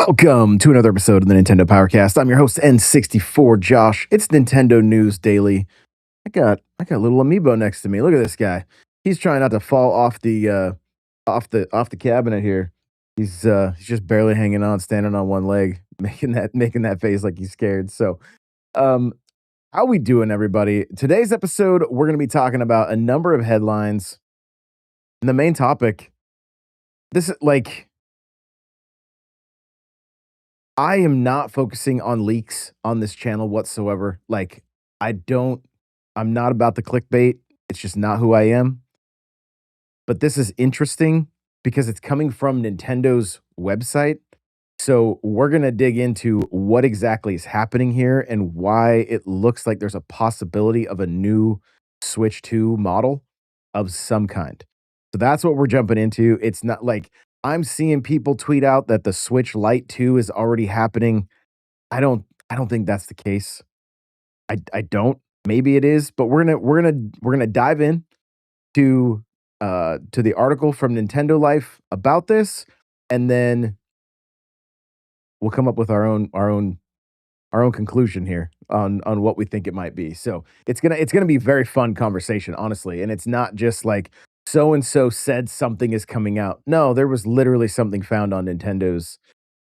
Welcome to another episode of the Nintendo Powercast. I'm your host N64 Josh. It's Nintendo News Daily. I got a little amiibo next to me. Look at this guy. He's trying not to fall off the cabinet here. He's just barely hanging on, standing on one leg, making that face like he's scared. So, um how we doing, everybody? Today's episode we're going to be talking about a number of headlines. And the main topic, this is like I am not focusing on leaks on this channel whatsoever. Like, I don't, I'm not about the clickbait. It's just not who I am. But this is interesting because it's coming from Nintendo's website. So, we're going to dig into what exactly is happening here and why it looks like there's a possibility of a new Switch 2 model of some kind. So, that's what we're jumping into. It's not like I'm seeing people tweet out that the Switch Lite 2 is already happening. I don't think that's the case. I don't. Maybe it is, but we're gonna dive in to the article from Nintendo Life about this, and then we'll come up with our own conclusion here on what we think it might be. So it's gonna be very fun conversation, honestly, and it's not just like so and so said something is coming out. No, there was literally something found on Nintendo's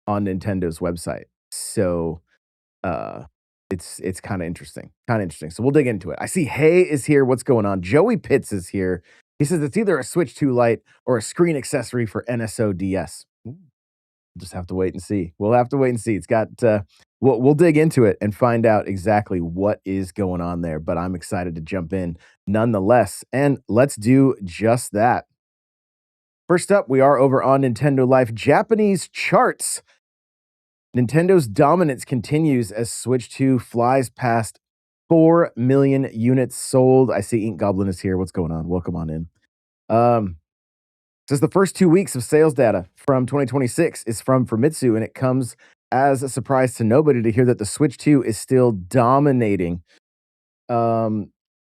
website. So uh it's kind of interesting. Kind of interesting. So we'll dig into it. I see Hay is here. What's going on? Joey Pitts is here. He says it's either a Switch 2 Lite or a screen accessory for NSO DS. Just have to wait and see. We'll have to wait and see. It's got we'll dig into it and find out exactly what is going on there, but I'm excited to jump in nonetheless. And let's do just that. First up, we are over on Nintendo Life Japanese charts. Nintendo's dominance continues as Switch 2 flies past 4 million units sold. I see Ink Goblin is here. What's going on? Welcome on in. Um, Says the first 2 weeks of sales data from 2026 is from Famitsu, and it comes as a surprise to nobody to hear that the Switch 2 is still dominating.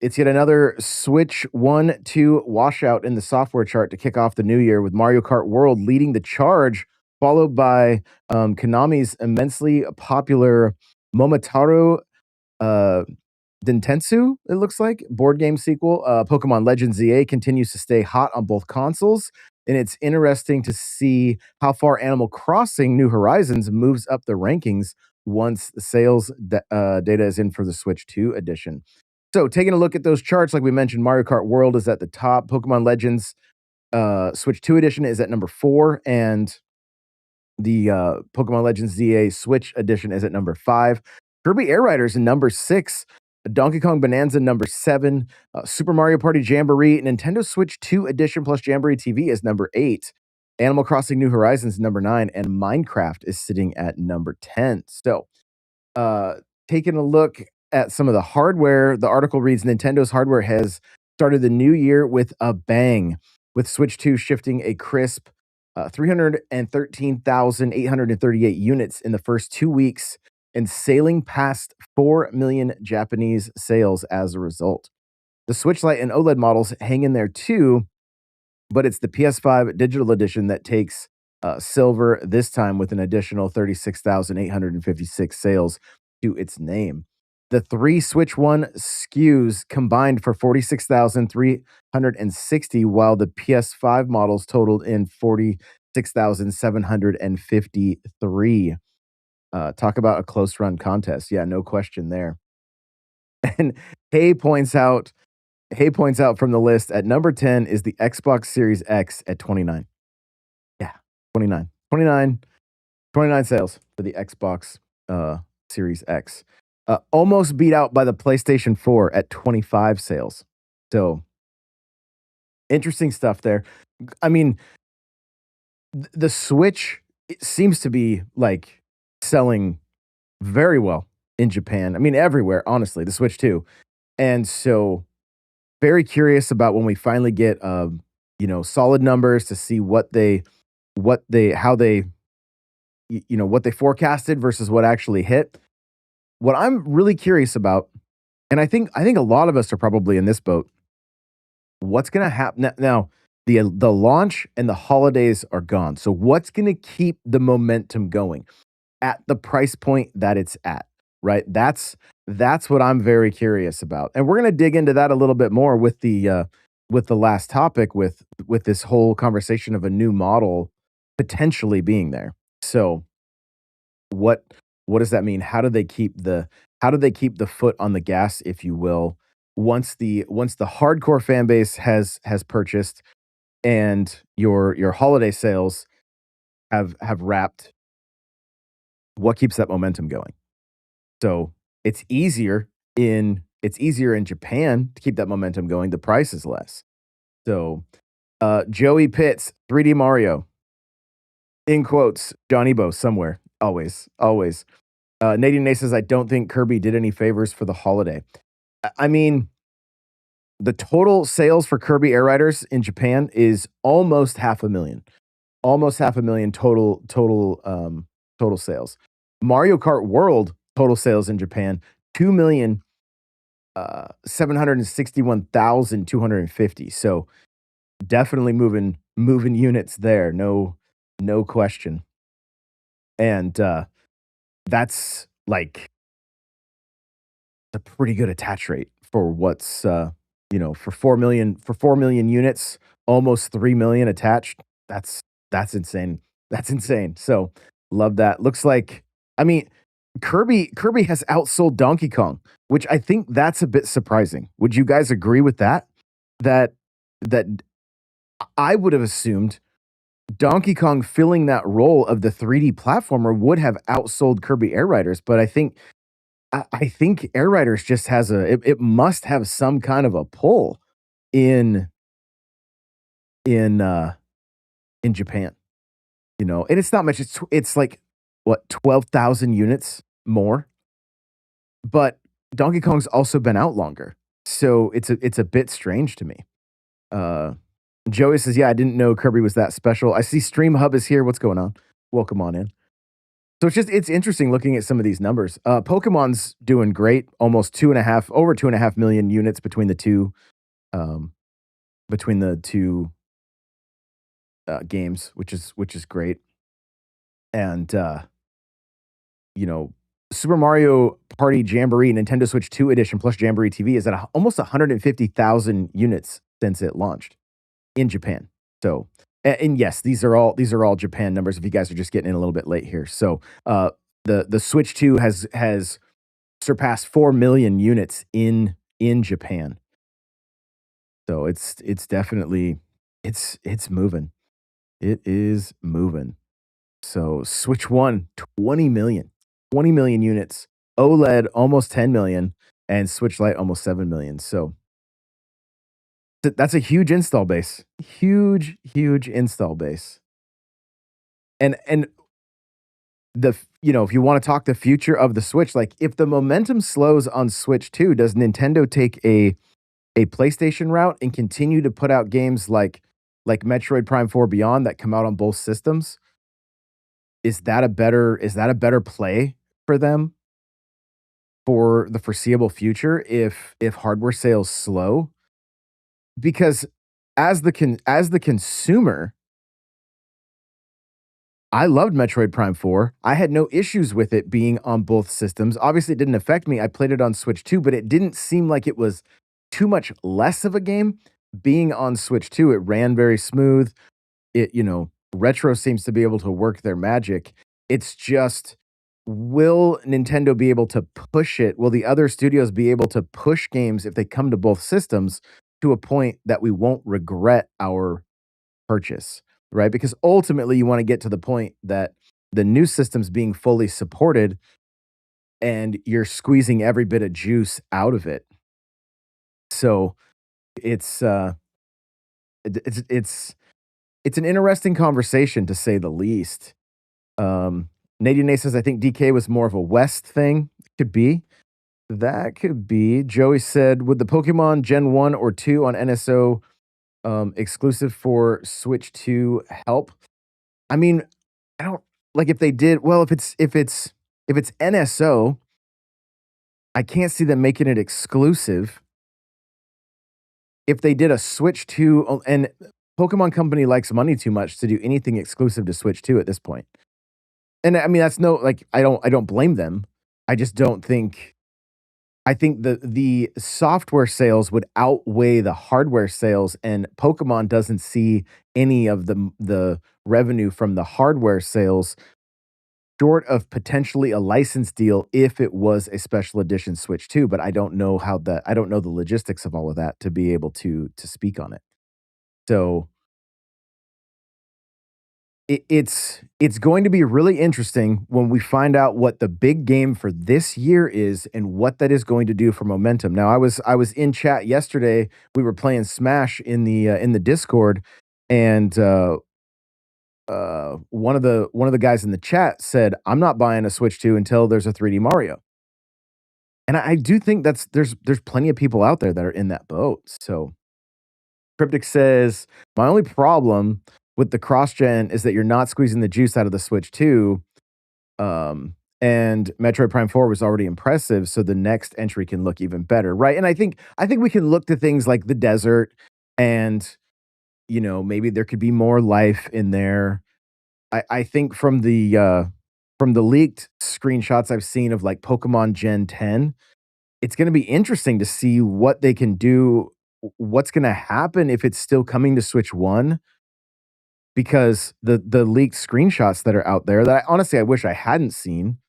It's yet another Switch 1 2 washout in the software chart to kick off the new year, with Mario Kart World leading the charge, followed by Konami's immensely popular Momotaro uh, Dentetsu, it looks like, board game sequel. Pokemon Legends ZA continues to stay hot on both consoles, and it's interesting to see how far Animal Crossing New Horizons moves up the rankings once the sales data is in for the Switch 2 edition. So, taking a look at those charts, like we mentioned, Mario Kart World is at the top. Pokemon Legends Switch 2 edition is at number 4, and the Pokemon Legends ZA Switch edition is at number 5. Kirby Air Riders in number 6. Donkey Kong Bonanza number 7. Super Mario Party Jamboree Nintendo Switch 2 edition plus Jamboree TV is number 8. Animal Crossing New Horizons number 9, and Minecraft is sitting at number 10. So, uh, taking a look at some of the hardware, the article reads Nintendo's hardware has started the new year with a bang, with Switch 2 shifting a crisp 313,838 units in the first 2 weeks and sailing past 4 million Japanese sales as a result. The Switch Lite and OLED models hang in there too, but it's the PS5 digital edition that takes silver this time with an additional 36,856 sales to its name. The three Switch 1 SKUs combined for 46,360, while the PS5 models totaled in 46,753. Talk about a close run contest. Yeah, no question there. And Hay points out Hay points out from the list at number 10 is the Xbox Series X at 29. Yeah, 29. 29 sales for the Xbox Series X. Almost beat out by the PlayStation 4 at 25 sales. So, interesting stuff there. I mean, the Switch, it seems to be like selling very well in Japan. I mean, everywhere, honestly, the Switch too. And so, very curious about when we finally get solid numbers to see how they what they forecasted versus what actually hit. What I'm really curious about, and I think a lot of us are probably in this boat. What's going to happen now? The launch and the holidays are gone. So what's going to keep the momentum going? at the price point that it's at, right? That's what I'm very curious about. And we're gonna dig into that a little bit more with the last topic with this whole conversation of a new model potentially being there. So what what does that mean? How do they keep the foot on the gas, if you will, once the hardcore fan base has purchased and your holiday sales have wrapped, what keeps that momentum going? So it's easier in Japan to keep that momentum going. The price is less. So Joey Pitts, 3D Mario, in quotes, Johnny Bo somewhere. Always, always. Nadine Nay says, I don't think Kirby did any favors for the holiday. I mean, the total sales for Kirby Air Riders in Japan is almost half a million. Almost half a million total sales. Mario Kart World total sales in Japan, 2,000,000 761,250. So definitely moving units there. No question. And that's like a pretty good attach rate for what's for 4 million units, almost 3 million attached. That's insane. That's insane. So love that. Looks like, I mean, Kirby has outsold Donkey Kong, which I think that's a bit surprising. Would you guys agree with that? That that I would have assumed Donkey Kong filling that role of the 3D platformer would have outsold Kirby Air Riders, but I think Air Riders just has it must have some kind of a pull in in uh in Japan, and it's not much. It's like what 12,000 units more, but Donkey Kong's also been out longer, so it's a bit strange to me. Uh, Joey says, "Yeah, I didn't know Kirby was that special." I see Stream Hub is here. What's going on? Welcome on in. So it's interesting looking at some of these numbers. Pokemon's doing great, almost 2.5, over 2.5 million units um, between the two games, which is great. And you know, Super Mario Party Jamboree Nintendo Switch 2 edition plus Jamboree TV is at almost 150,000 units since it launched in Japan. So, and yes, these are all Japan numbers. If you guys are just getting in a little bit late here, so the Switch 2 has surpassed 4 million units in Japan. So it's definitely it's moving. It is moving. So Switch 1, 20 million. 20 million units. OLED almost 10 million and Switch Lite almost 7 million. So that's a huge install base. Huge install base. And if you want to talk the future of the Switch, like if the momentum slows on Switch 2, does Nintendo take a PlayStation route and continue to put out games like Metroid Prime 4 Beyond that come out on both systems? Is that a better play for them for the foreseeable future if hardware sales slow? Because as the consumer, I loved Metroid Prime 4. I had no issues with it being on both systems. Obviously, it didn't affect me. I played it on Switch 2, but it didn't seem like it was too much less of a game being on Switch 2. It ran very smooth. Retro seems to be able to work their magic. It's just, will Nintendo be able to push it? Will the other studios be able to push games if they come to both systems to a point that we won't regret our purchase, right? Because ultimately, you want to get to the point that the new system's being fully supported and you're squeezing every bit of juice out of it. So it's it's an interesting conversation to say the least. Nadine Nay says, I think DK was more of a West thing. Could be. That could be. Joey said, would the Pokemon Gen 1 or 2 on NSO exclusive for Switch 2 help? I mean, I don't like if they did. Well, if it's NSO, I can't see them making it exclusive. If they did a Switch 2, and Pokemon Company likes money too much to do anything exclusive to Switch 2 at this point. And I mean, that's no like, I don't blame them. I just don't think I think the software sales would outweigh the hardware sales, and Pokemon doesn't see any of the revenue from the hardware sales short of potentially a license deal if it was a special edition Switch 2, but I don't know the logistics of all of that to be able to speak on it. So, it's going to be really interesting when we find out what the big game for this year is and what that is going to do for momentum. Now, I was in chat yesterday. We were playing Smash in the Discord, and one of the guys in the chat said, "I'm not buying a Switch 2 until there's a 3D Mario." And I do think there's plenty of people out there that are in that boat. So Cryptic says, "My only problem with the cross gen is that you're not squeezing the juice out of the Switch 2. And Metroid Prime 4 was already impressive, so the next entry can look even better." Right. And I think we can look to things like the desert and maybe there could be more life in there. I think from the leaked screenshots I've seen of like Pokemon Gen 10, it's gonna be interesting to see what they can do, what's gonna happen if it's still coming to Switch 1, because the leaked screenshots that are out there that I wish I hadn't seen,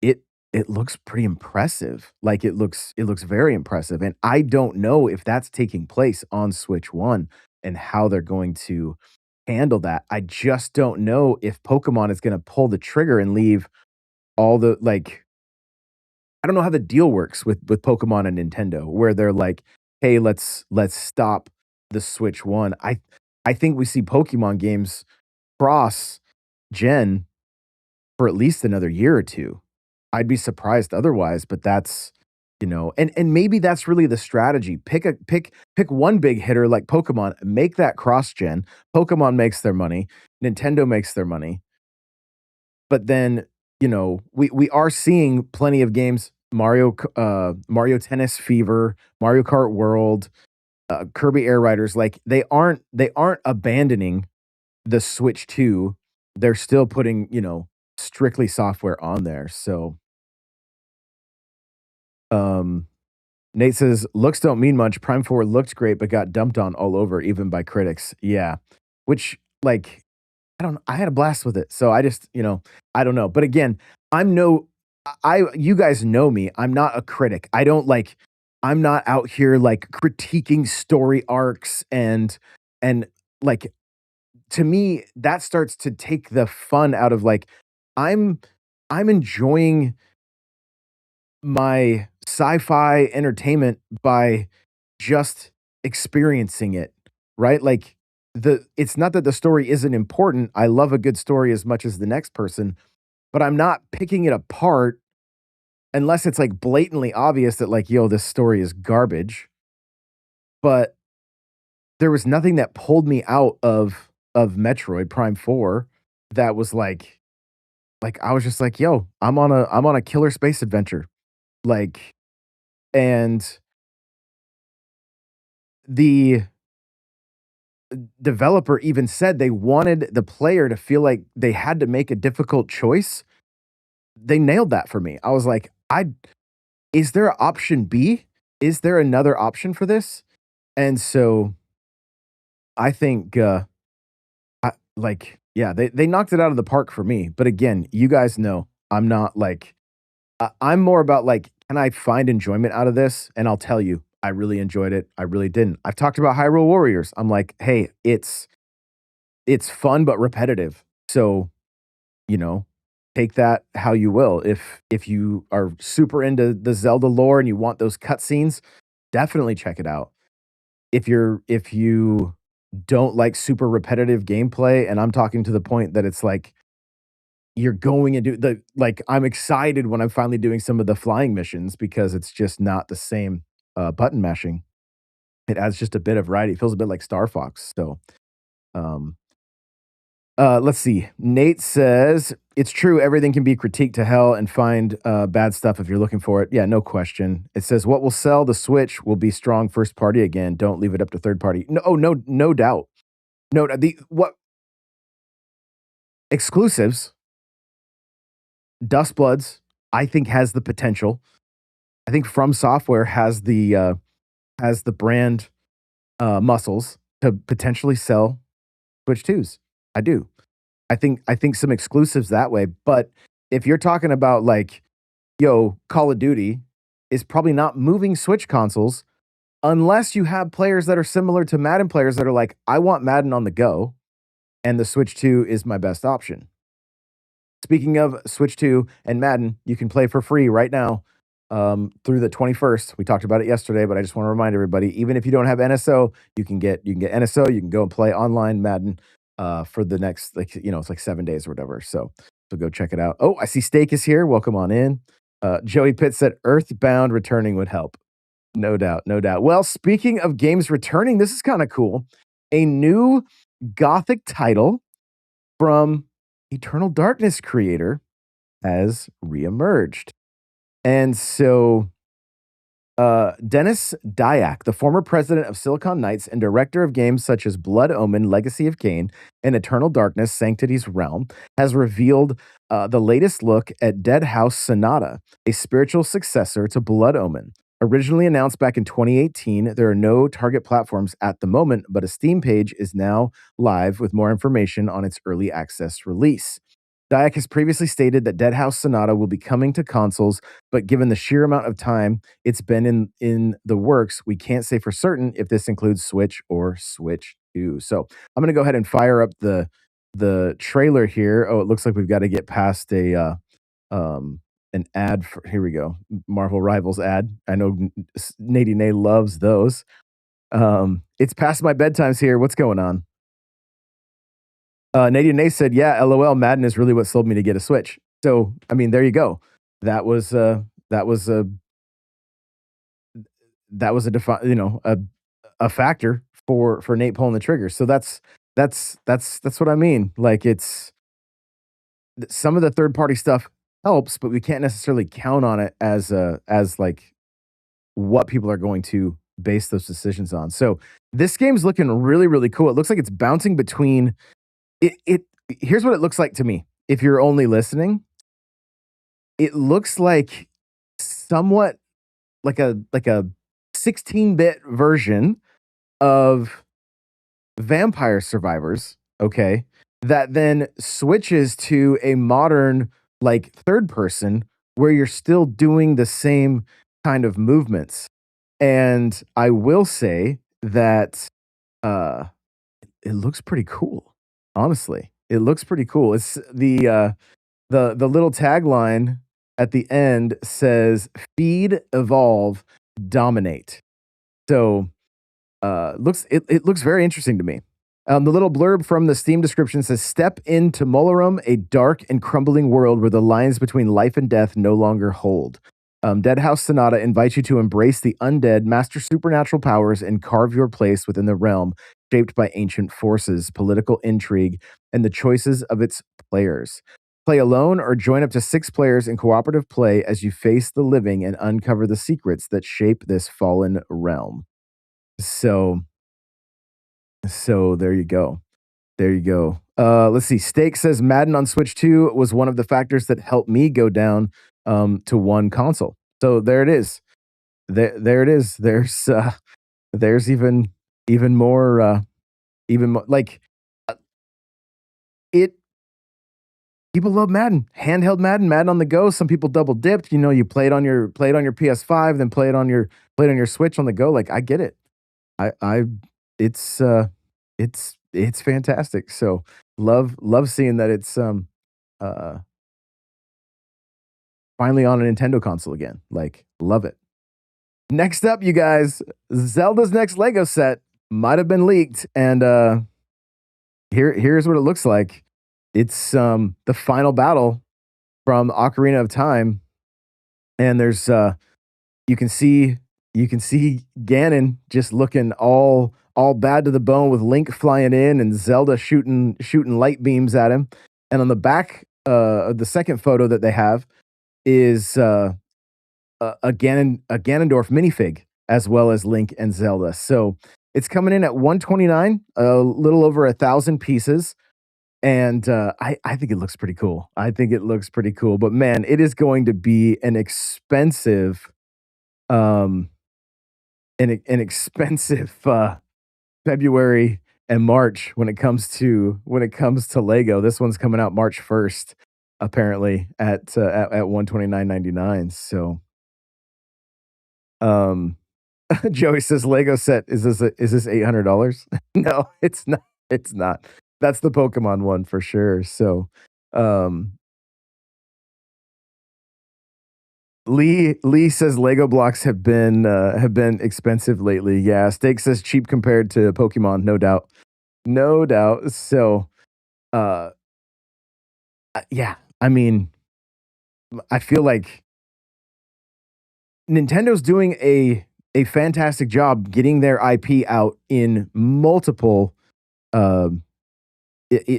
it it looks pretty impressive. Like, it looks very impressive, and I don't know if that's taking place on Switch 1 and how they're going to handle that. I just don't know if Pokemon is gonna pull the trigger and leave all the like, I don't know how the deal works with Pokemon and Nintendo, where they're like, "Hey, let's stop the Switch 1." I think we see Pokemon games cross gen for at least another year or 2. I'd be surprised otherwise, but and maybe that's really the strategy. Pick one big hitter like Pokemon, make that cross gen. Pokemon makes their money, Nintendo makes their money. But then, we are seeing plenty of games, Mario Tennis Fever, Mario Kart World, Kirby Air Riders, like, they aren't abandoning the Switch 2. They're still putting, strictly software on there. So, um, Nate says, "Looks don't mean much. Prime 4 looked great, but got dumped on all over, even by critics." Yeah. Which, like, I had a blast with it. So I just, I don't know. But again, I'm no you guys know me. I'm not a critic. I'm not out here like critiquing story arcs and like, to me that starts to take the fun out of like, I'm I'm enjoying my sci-fi entertainment by just experiencing it, right? Like, it's not that the story isn't important. I love a good story as much as the next person, but I'm not picking it apart unless it's like blatantly obvious that like, yo, this story is garbage. But there was nothing that pulled me out of Metroid Prime 4 that was like I was just like, yo, I'm on a killer space adventure. Like, and the developer even said they wanted the player to feel like they had to make a difficult choice. They nailed that for me. I was like, I is there an option B? Is there another option for this? And so I think yeah, they knocked it out of the park for me. But again, you guys know I'm not like, I'm more about like, can I find enjoyment out of this? And I'll tell you, I really enjoyed it. I really didn't. I've talked about Hyrule Warriors. I'm like, hey, it's fun but repetitive. So, you know, take that how you will. If you are super into the Zelda lore and you want those cutscenes, definitely check it out. If you don't like super repetitive gameplay, and I'm talking to the point that it's like you're going into the like, I'm excited when I'm finally doing some of the flying missions because it's just not the same button mashing. It adds just a bit of variety. It feels a bit like Star Fox. So, um, let's see. Nate says, "It's true, everything can be critiqued to hell and find, bad stuff if you're looking for it." Yeah, no question. It says, "What will sell the Switch will be strong first party again. Don't leave it up to third party." No, oh, no doubt. No, the what exclusives. Dustbloods, I think, has the potential. I think From Software has the brand muscles to potentially sell Switch 2s. I do. I think some exclusives that way. But if you're talking about like, yo, Call of Duty is probably not moving Switch consoles unless you have players that are similar to Madden players that are like, I want Madden on the go, and the Switch 2 is my best option. Speaking of Switch 2 and Madden, you can play for free right now through the 21st. We talked about it yesterday, but I just want to remind everybody, even if you don't have NSO, you can get NSO. You can go and play online Madden for the next it's like 7 days or whatever. So go check it out. Oh, I see Steak is here. Welcome on in. Joey Pitt said Earthbound returning would help. No doubt, no doubt. Well, speaking of games returning, this is kind of cool. A new Gothic title from Eternal Darkness creator has reemerged. And so Dennis Dyack, the former president of Silicon Knights and director of games such as Blood Omen, Legacy of Kain, and Eternal Darkness, Sanctity's Realm, has revealed the latest look at Dead House Sonata, a spiritual successor to Blood Omen. Originally announced back in 2018, there are no target platforms at the moment, but a Steam page is now live with more information on its early access release. Dyack has previously stated that Dead House Sonata will be coming to consoles, but given the sheer amount of time it's been in the works, we can't say for certain if this includes Switch or Switch 2. So I'm gonna go ahead and fire up the trailer here. Oh, it looks like we've got to get past an ad for here we go. Marvel Rivals ad. I know Nady Nay loves those. It's past my bedtimes here. What's going on? Nady Nay said, "Yeah, LOL. Madden is really what sold me to get a Switch." So, I mean, there you go. That was that was a that was a factor for Nate pulling the trigger. So that's what I mean. Like it's some of the third party stuff helps, but we can't necessarily count on it as like what people are going to base those decisions on. So this game's looking really really cool. It looks like it's bouncing between it. Here's what it looks like to me. If you're only listening, it looks like somewhat like a 16-bit version of Vampire Survivors, okay, that then switches to a modern like third person where you're still doing the same kind of movements. And I will say that uh it looks pretty cool. Honestly, it looks pretty cool. It's the little tagline at the end says feed, evolve, dominate. So it looks very interesting to me. The little blurb from the Steam description says, "Step into Molarum, a dark and crumbling world where the lines between life and death no longer hold." Dead House Sonata invites you to embrace the undead, master supernatural powers, and carve your place within the realm shaped by ancient forces, political intrigue, and the choices of its players. Play alone or join up to 6 players in cooperative play as you face the living and uncover the secrets that shape this fallen realm. So so there you go. There you go. Let's see. Steak says Madden on Switch 2 was one of the factors that helped me go down to one console. So there it is. There it is. There's even more even more like uh, it people love Madden. Handheld Madden, Madden on the go. Some people double dipped. You play it on your PS5, then play it on your Switch on the go. Like I get it. I it's it's fantastic. So love seeing that it's uh finally on a Nintendo console again. Like love it. Next up, you guys, Zelda's next Lego set might have been leaked, and here's what it looks like. It's the final battle from Ocarina of Time, and there's you can see Ganon just looking all bad to the bone with Link flying in and Zelda shooting light beams at him. And on the back of the second photo that they have is a Ganondorf minifig as well as Link and Zelda. So it's coming in at 129, a little over 1,000 pieces. And I think it looks pretty cool. I think it looks pretty cool. But man, it is going to be um, an expensive February and March when it comes to Lego. This one's coming out March 1st, apparently at 129.99. So um Joey says Lego set is this $800? No, it's not. It's not. That's the Pokemon one for sure. So um Lee says Lego blocks have been expensive lately. Yeah, Steak says cheap compared to Pokemon, no doubt. No doubt. So uh yeah, I mean, I feel like Nintendo's doing a fantastic job getting their IP out in multiple um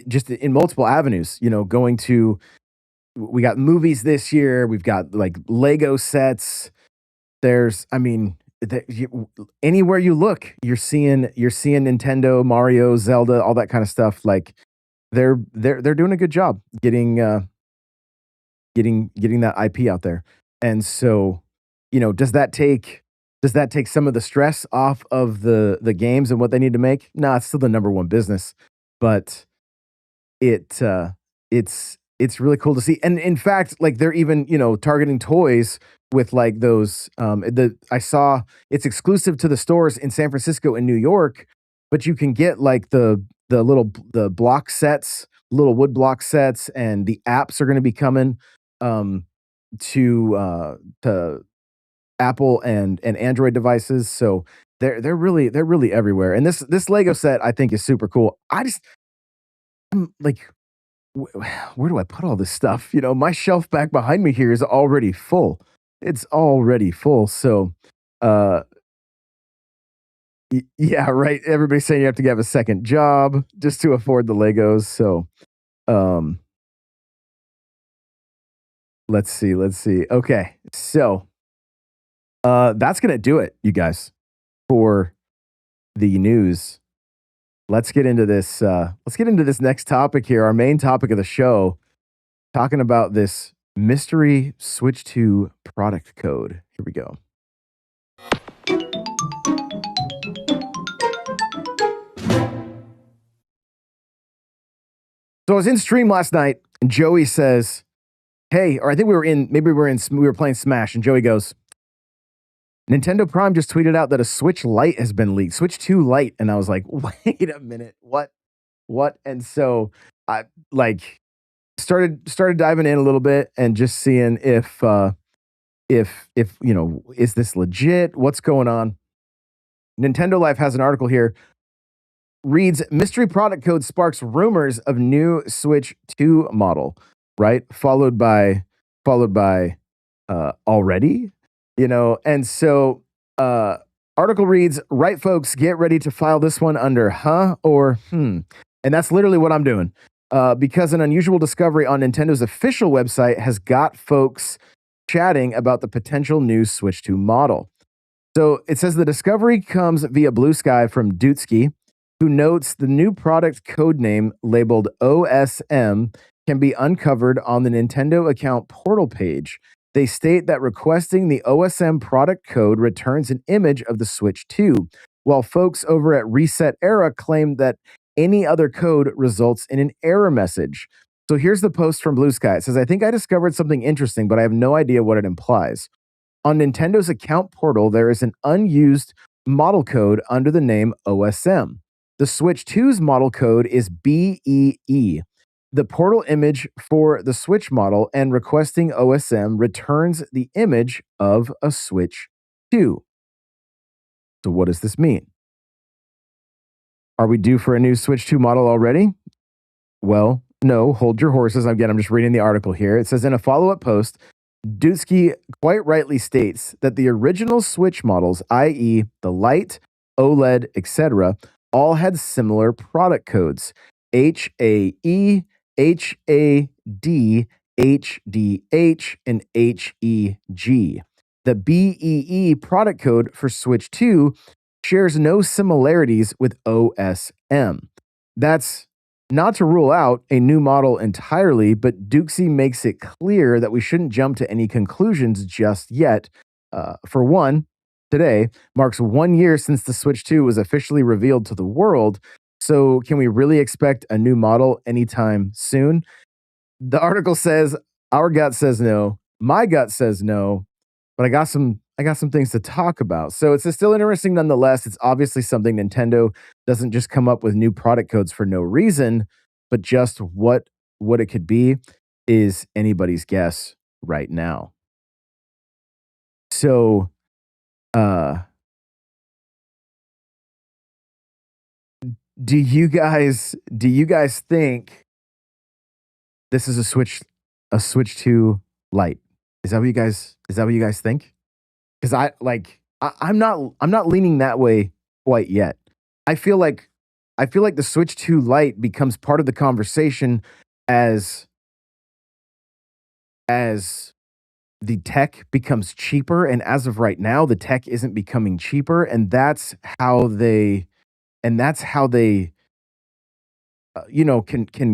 just in multiple avenues, you know, going to we got movies this year, we've got like Lego sets. There's I mean, anywhere you look, you're seeing Nintendo, Mario, Zelda, all that kind of stuff. Like they're doing a good job getting that IP out there. And so, you know, does that take some of the stress off of the games and what they need to make? No, it's still the number one business, but it it's really cool to see. And in fact, like they're even, you know, targeting toys with like those the I saw it's exclusive to the stores in San Francisco and New York, but you can get like the block sets, little wood block sets, and the apps are going to be coming um to Apple and Android devices. So they're really everywhere. And this Lego set I think is super cool. I'm like where do I put all this stuff? You know, my shelf back behind me here is already full. It's already full. So, uh, yeah, right. Everybody's saying you have to have a second job just to afford the Legos. So, um, let's see. Let's see. Okay. So, that's going to do it, you guys, for the news. Let's get into this. Let's get into this next topic here. Our main topic of the show, talking about this mystery Switch 2 product code. Here we go. So I was in stream last night, and Joey says, "Hey," or I think we were playing Smash, and Joey goes, "Nintendo Prime just tweeted out that a Switch Lite has been leaked, Switch 2 Lite," and I was like, "Wait a minute, what? What?" And so I like started diving in a little bit and just seeing if you know, is this legit? What's going on? Nintendo Life has an article here reads mystery product code sparks rumors of new Switch 2 model, right? Followed by already, you know. And so article reads, right folks, get ready to file this one under huh or hmm. And that's literally what I'm doing. Because an unusual discovery on Nintendo's official website has got folks chatting about the potential new Switch 2 model. So it says the discovery comes via Blue Sky from Dutski, who notes the new product code name labeled OSM can be uncovered on the Nintendo account portal page. They state that requesting the OSM product code returns an image of the Switch 2, while folks over at Reset Era claim that any other code results in an error message. So here's the post from Blue Sky. It says, I think I discovered something interesting, but I have no idea what it implies. On Nintendo's account portal, there is an unused model code under the name OSM. The Switch 2's model code is BEE. The portal image for the Switch model and requesting OSM returns the image of a Switch 2. So, what does this mean? Are we due for a new Switch 2 model already? Well, no, hold your horses. Again, I'm just reading the article here. It says in a follow up post, Dusky quite rightly states that the original Switch models, i.e., the Lite, OLED, etc., all had similar product codes HAE, HAD, HDH, and HEG. The BEE product code for Switch 2 shares no similarities with OSM. That's Not to rule out a new model entirely, but Dukesy makes it clear that we shouldn't jump to any conclusions just yet. For one, today marks 1 year since the Switch 2 was officially revealed to the world. So, can we really expect a new model anytime soon? The article says our gut says no. My gut says no, but I got some things to talk about. So it's still interesting nonetheless. It's obviously something Nintendo doesn't just come up with new product codes for no reason, but just what it could be is anybody's guess right now. So, uh do you guys think this is a Switch 2 Lite? Is that what you guys think? 'Cause I'm not leaning that way quite yet. I feel like I feel like the Switch 2 Lite becomes part of the conversation as as the tech becomes cheaper, and as of right now, the tech isn't becoming cheaper, and that's how they can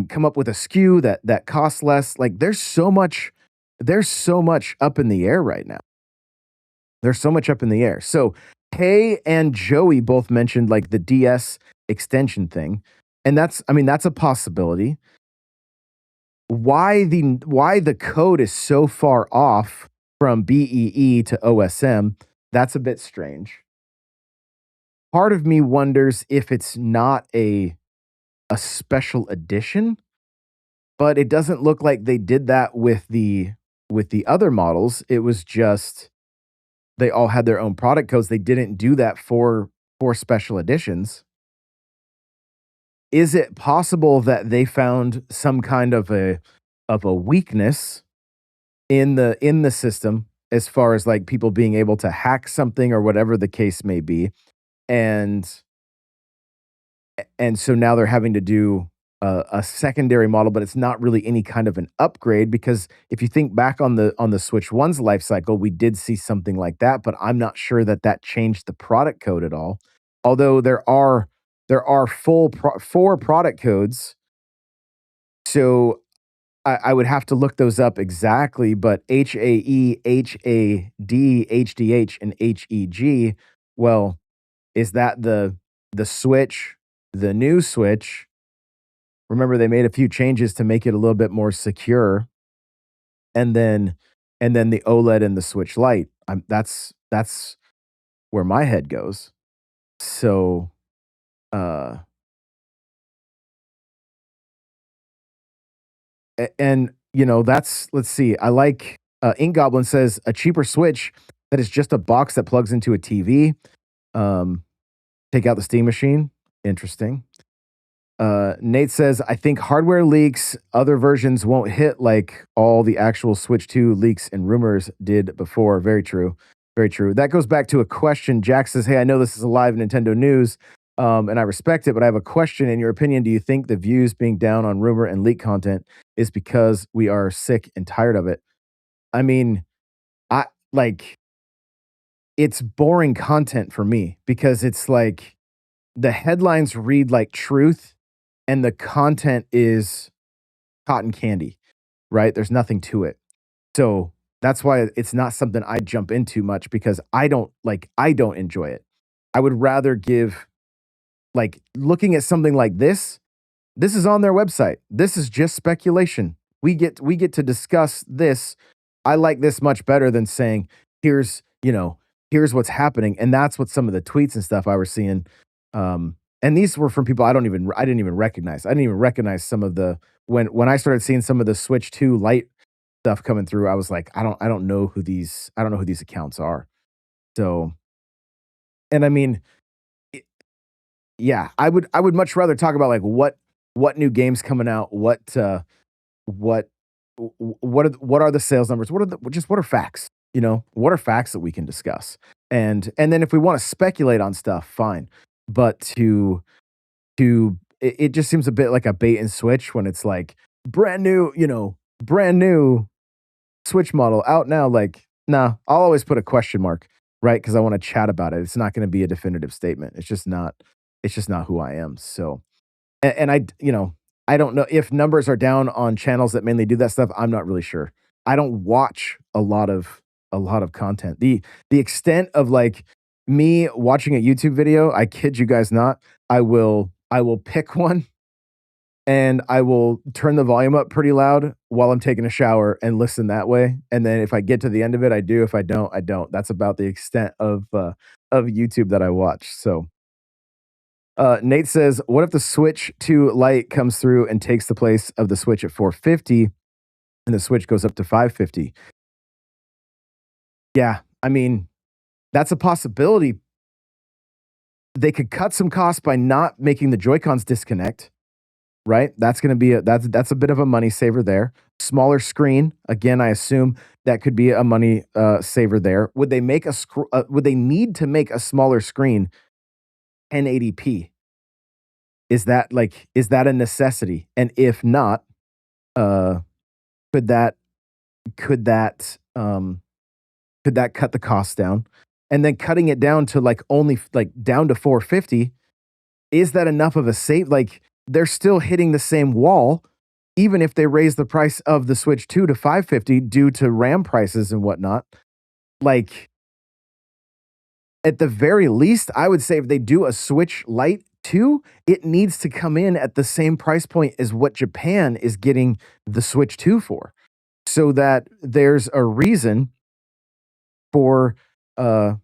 come up with a SKU that costs less. Like, there's so much up in the air right now. There's so much up in the air. So, Kay and Joey both mentioned, like, the DS extension thing, and that's a possibility. Why the code is so far off from BEE to OSM, that's a bit strange. Part of me wonders if it's not a special edition, but it doesn't look like they did that with the other models. It was just they all had their own product codes. They didn't do that for special editions. Is it possible that they found some kind of a weakness in the system as far as, like, people being able to hack something or whatever the case may be, and and so now they're having to do a secondary model, but it's not really any kind of an upgrade because if you think back on the Switch One's life cycle, we did see something like that, but I'm not sure that that changed the product code at all. Although there are four product codes, so I would have to look those up exactly, but HAE, HAD, HDH, and HEG. Well, is that the Switch, the new Switch? Remember, they made a few changes to make it a little bit more secure, and then the OLED and the Switch Lite. That's where my head goes. So, uh, and that's let's see. I like Ink Goblin says a cheaper Switch that is just a box that plugs into a TV. Um, Take out the Steam machine. Interesting. Nate says, I think hardware leaks, other versions won't hit like all the actual Switch 2 leaks and rumors did before. Very true. Very true. That goes back to a question. Jack says, hey, I know this is a live Nintendo news, and I respect it, but I have a question. In your opinion, do you think the views being down on rumor and leak content is because we are sick and tired of it? I mean, I like it's boring content for me because it's like the headlines read like truth and the content is cotton candy, right? There's nothing to it. So that's why it's not something I jump into much because I don't enjoy it. I would rather give like looking at something like this is on their website. This is just speculation. We get to discuss this. I like this much better than saying, here's what's happening. And that's what some of the tweets and stuff I was seeing. And these were from people I didn't even recognize. I didn't even recognize some of the when I started seeing some of the Switch 2 Lite stuff coming through, I was like, I don't know who these accounts are. So, and I mean, yeah, I would much rather talk about like what new games coming out, what what are the sales numbers? What are facts? What are facts that we can discuss? And then if we want to speculate on stuff, fine. But it just seems a bit like a bait and switch when it's like brand new Switch model out now. Like, nah, I'll always put a question mark, right? Because I want to chat about it. It's not going to be a definitive statement. It's just not who I am. So, and I, I don't know if numbers are down on channels that mainly do that stuff. I'm not really sure. I don't watch a lot of content. The extent of like me watching a YouTube video, I kid you guys not, I will pick one and I will turn the volume up pretty loud while I'm taking a shower and listen that way. And then if I get to the end of it, I do. If I don't, I don't. That's about the extent of YouTube that I watch. So Nate says, "What if the Switch 2 Lite comes through and takes the place of the Switch at 450, and the Switch goes up to 550?" Yeah, I mean that's a possibility. They could cut some costs by not making the Joy Cons disconnect, right? That's going to be that's a bit of a money saver there. Smaller screen, again, I assume that could be a money saver there. Would they make would they need to make a smaller screen 1080p? Is that a necessity? And if not, uh, could that could that um, could that cut the costs down? And then cutting it down to like only like down to 450, is that enough of a save? Like they're still hitting the same wall, even if they raise the price of the Switch 2 to 550 due to RAM prices and whatnot. Like at the very least, I would say if they do a Switch Lite 2, it needs to come in at the same price point as what Japan is getting the Switch 2 for, so that there's a reason for uh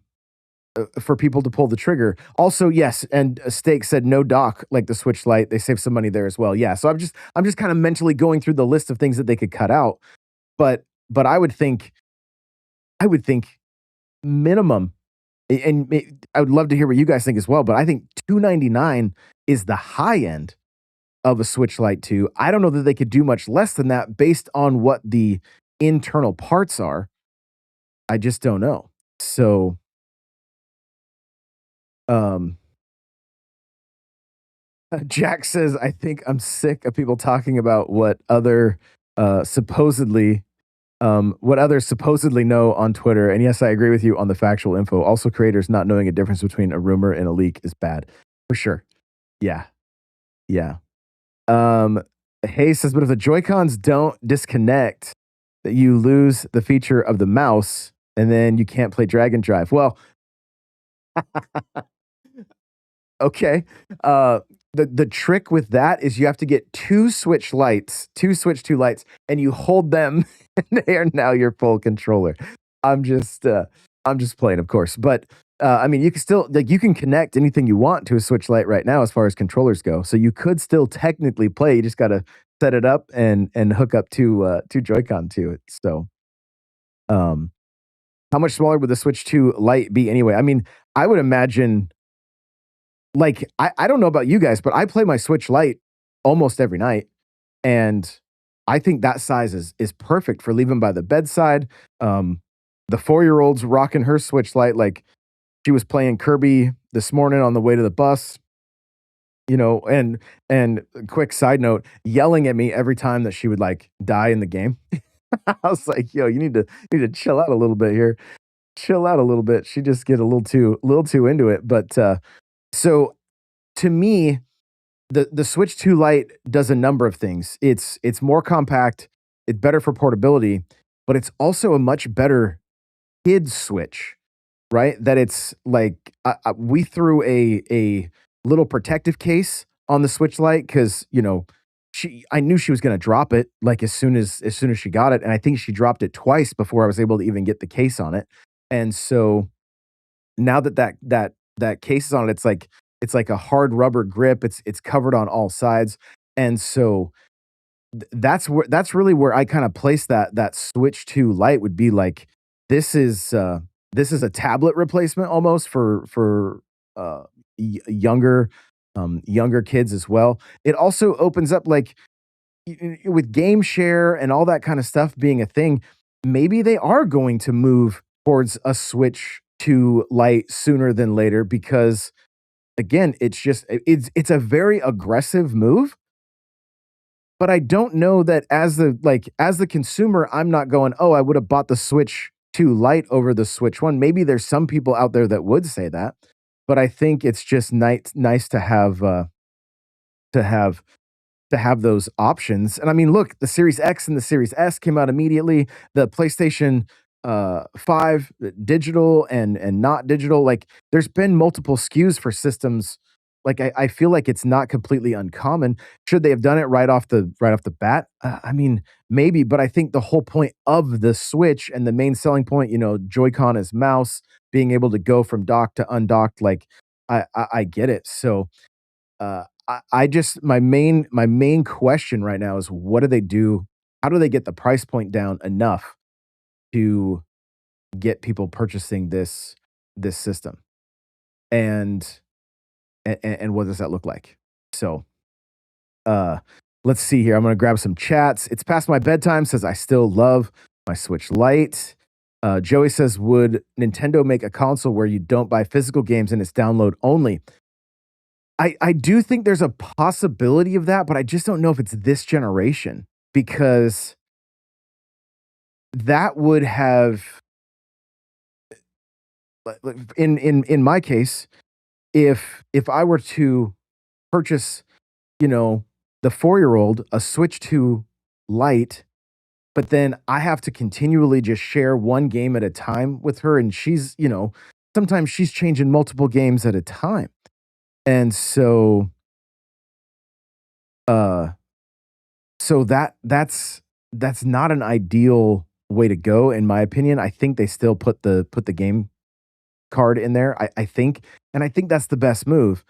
for people to pull the trigger. Also, yes, and Steak said no dock like the Switch Lite. They save some money there as well. Yeah, so I'm just kind of mentally going through the list of things that they could cut out. But I would think minimum, I would love to hear what you guys think as well. But I think 299 is the high end of a Switch Lite 2. I don't know that they could do much less than that based on what the internal parts are. I just don't know. So um Jack says, I think I'm sick of people talking about supposedly what others supposedly know on Twitter. And yes, I agree with you on the factual info. Also, creators not knowing a difference between a rumor and a leak is bad. For sure. Yeah. Yeah. Um Hay says, but if the Joy-Cons don't disconnect, that you lose the feature of the mouse and then you can't play drag and drive. Well, okay. The trick with that is you have to get two Switch 2 lights, and you hold them, and they are now your full controller. I'm just I'm just playing, of course. But I mean, you can still like you can connect anything you want to a Switch Lite right now as far as controllers go. So you could still technically play. You just gotta set it up and hook up two Joy-Con to it. So um how much smaller would the Switch 2 Lite be anyway? I mean, I would imagine like, I don't know about you guys, but I play my Switch Lite almost every night, and I think that size is perfect for leaving by the bedside. The 4-year-old's rocking her Switch Lite, like, she was playing Kirby this morning on the way to the bus, you know, and quick side note, yelling at me every time that she would, like, die in the game. I was like, "Yo, you need to chill out a little bit here. Chill out a little bit." She just get a little too into it, but, so to me, the Switch 2 Lite does a number of things. It's more compact, it's better for portability, but it's also a much better kid Switch, right? That it's like we threw a little protective case on the Switch Lite because you know I knew she was going to drop it like as soon as she got it, and I think she dropped it twice before I was able to even get the case on it. And so now that case is on it, it's like a hard rubber grip. It's covered on all sides, and so that's really where I kind of place that Switch 2 Lite would be like this is this is a tablet replacement almost for younger younger kids as well. It also opens up like with game share and all that kind of stuff being a thing, maybe they are going to move towards a Switch to Lite sooner than later because again, it's a very aggressive move, but I don't know that as the consumer, I'm not going, "Oh, I would have bought the Switch 2 Lite over the Switch 1." Maybe there's some people out there that would say that, but I think it's just nice to have to have those options. And I mean, look, the Series X and the Series S came out immediately. The PlayStation 5 digital and not digital. Like there's been multiple SKUs for systems. Like I feel like it's not completely uncommon. Should they have done it right off the bat? I mean, maybe, but I think the whole point of the Switch and the main selling point, Joy-Con is mouse, being able to go from dock to undocked, like I get it. So I just my main question right now is what do they do? How do they get the price point down enough to get people purchasing this system? And and what does that look like? So uh let's see here. I'm gonna grab some chats. It's past my bedtime, says I still love my Switch Lite. Joey says, would Nintendo make a console where you don't buy physical games and it's download only? I do think there's a possibility of that, but I just don't know if it's this generation because that would have in my case, if I were to purchase, you know, the 4-year-old a Switch 2 Lite, but then I have to continually just share one game at a time with her, and she's, sometimes she's changing multiple games at a time. And uh that's not an ideal way to go, in my opinion. I think they still put the game card in there. I think, and I think that's the best move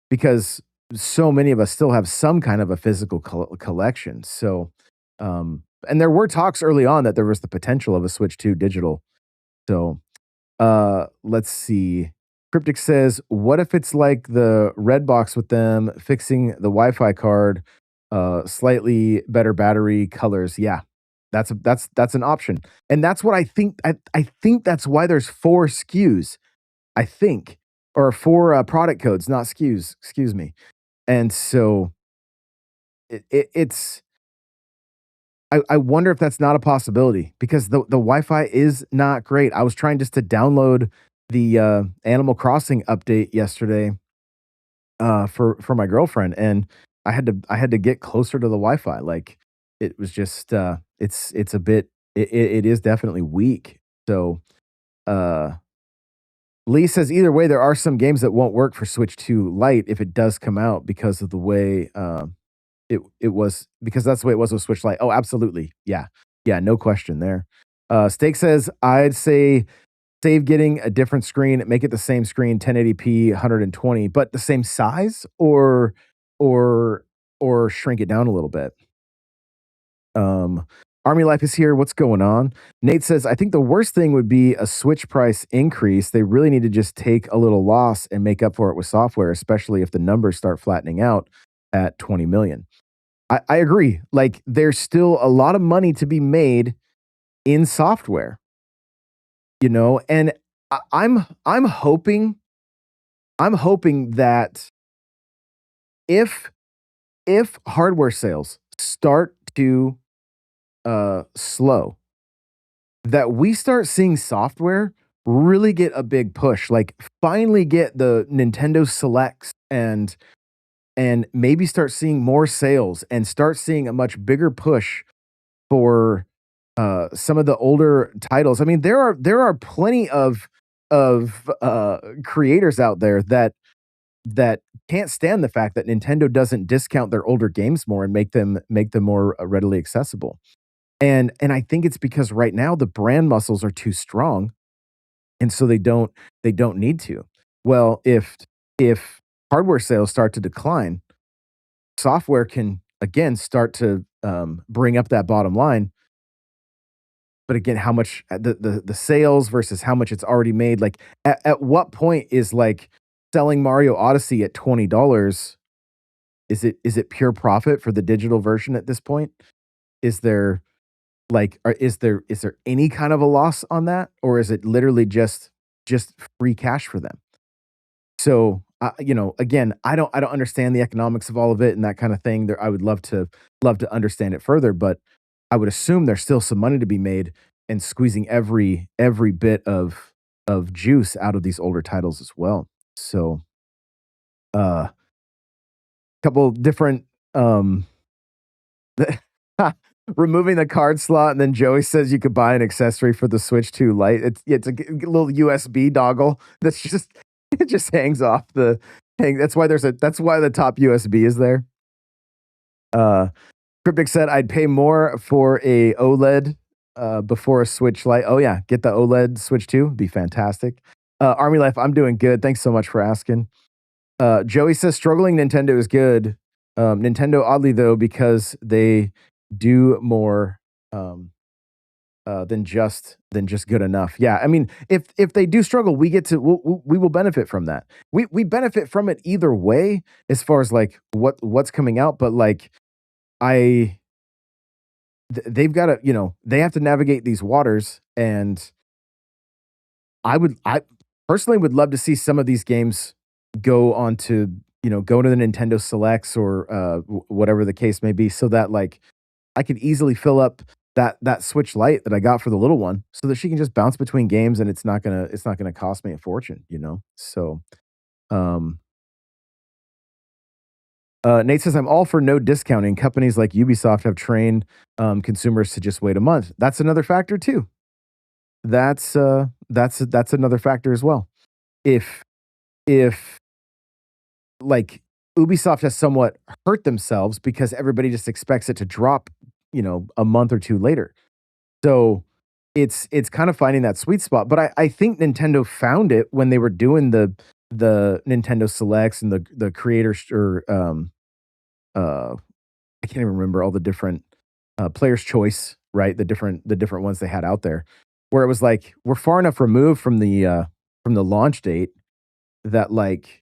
because so many of us still have some kind of a physical collection. So, and there were talks early on that there was the potential of a Switch 2 digital. So, let's see. Cryptic says, "What if it's like the red box with them fixing the Wi-Fi card, slightly better battery colors?" Yeah, that's an option, and that's what I think. I think that's why there's 4 SKUs. I think, or 4 product codes, not SKUs. Excuse me. And so it's. I wonder if that's not a possibility because the Wi-Fi is not great. I was trying just to download the Animal Crossing update yesterday for my girlfriend, and I had to get closer to the Wi-Fi. Like it was just it's a bit it is definitely weak. So uh Lee says either way, there are some games that won't work for Switch 2 Lite if it does come out because of the way it was because that's the way it was with Switch Lite. Oh, absolutely. Yeah. Yeah, no question there. Steak says, I'd say save getting a different screen, make it the same screen, 1080p, 120, but the same size or or shrink it down a little bit. Um, Army Life is here. What's going on? Nate says, I think the worst thing would be a Switch price increase. They really need to just take a little loss and make up for it with software, especially if the numbers start flattening out at 20 million. I agree. Like there's still a lot of money to be made in software, and I'm hoping that if hardware sales start to slow, that we start seeing software really get a big push, like finally get the Nintendo Selects and maybe start seeing more sales and start seeing a much bigger push for some of the older titles. I mean, there are plenty of creators out there that can't stand the fact that Nintendo doesn't discount their older games more and make them more readily accessible. And I think it's because right now the brand muscles are too strong, and so they don't need to. Well, if hardware sales start to decline, software can again start to bring up that bottom line. But again, how much the sales versus how much it's already made? Like at what point is like selling Mario Odyssey at $20? Is it pure profit for the digital version at this point? Is there is there any kind of a loss on that, or is it literally just free cash for them? So, again, I don't understand the economics of all of it and that kind of thing. There, I would love to understand it further, but I would assume there's still some money to be made and squeezing every bit of juice out of these older titles as well. So, uh, couple different Removing the card slot, and then Joey says you could buy an accessory for the Switch 2 Lite. It's a little USB dongle that's just it just hangs off the hang. That's why the top USB is there. Uh, Cryptic said I'd pay more for a OLED before a Switch Lite. Oh yeah, get the OLED Switch 2. Be fantastic. Army Life, I'm doing good. Thanks so much for asking. Joey says struggling Nintendo is good. Nintendo, oddly though, because they do more than just good enough. Yeah, I mean, if they do struggle, we will benefit from that. We benefit from it either way, as far as like what's coming out. But like I, they've got to they have to navigate these waters, and I personally would love to see some of these games go on to, go to the Nintendo Selects or whatever the case may be, so that like I could easily fill up that Switch Lite that I got for the little one, so that she can just bounce between games and it's not gonna. Cost me a fortune, you know. So um Nate says I'm all for no discounting. Companies like Ubisoft have trained consumers to just wait a month. That's another factor too. That's another factor as well. If if like Ubisoft has somewhat hurt themselves because everybody just expects it to drop, a month or two later. So it's kind of finding that sweet spot. But I think Nintendo found it when they were doing the Nintendo Selects and the creators or uh I can't even remember all the different players choice, right? The different ones they had out there, where it was like we're far enough removed from the launch date that like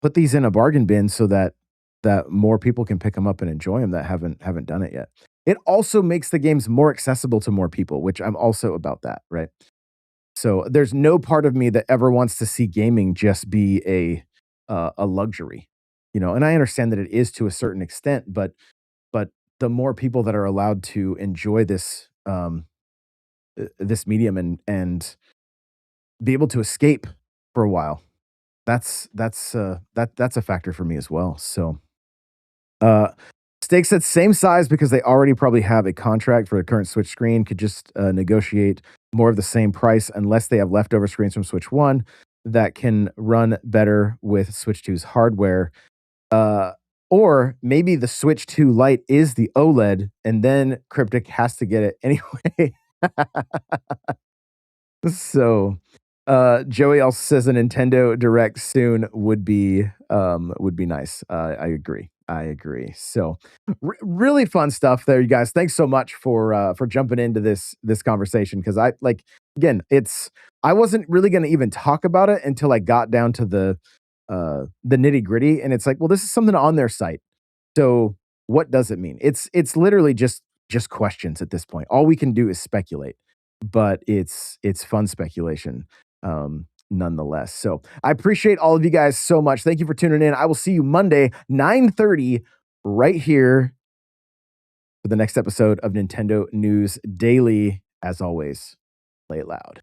put these in a bargain bin so that more people can pick them up and enjoy them that haven't done it yet. It also makes the games more accessible to more people, which I'm also about that, right? So there's no part of me that ever wants to see gaming just be a luxury, and I understand that it is to a certain extent, but the more people that are allowed to enjoy this medium and be able to escape for a while, that's a factor for me as well. So uh Steak said same size because they already probably have a contract for the current Switch screen. Could just negotiate more of the same price unless they have leftover screens from Switch 1 that can run better with Switch 2's hardware. Uh, or maybe the Switch 2 Lite is the OLED, and then Cryptic has to get it anyway. So, Joey also says a Nintendo Direct soon would be nice. I agree. I agree. So, really fun stuff there, you guys. Thanks so much for jumping into this conversation because I like again, I wasn't really going to even talk about it until I got down to the nitty gritty, and it's like, well, this is something on their site. So, what does it mean? It's literally just questions at this point. All we can do is speculate, but it's fun speculation, nonetheless. So, I appreciate all of you guys so much. Thank you for tuning in. I will see you Monday, 9:30 right here for the next episode of Nintendo News Daily. As always, play it loud.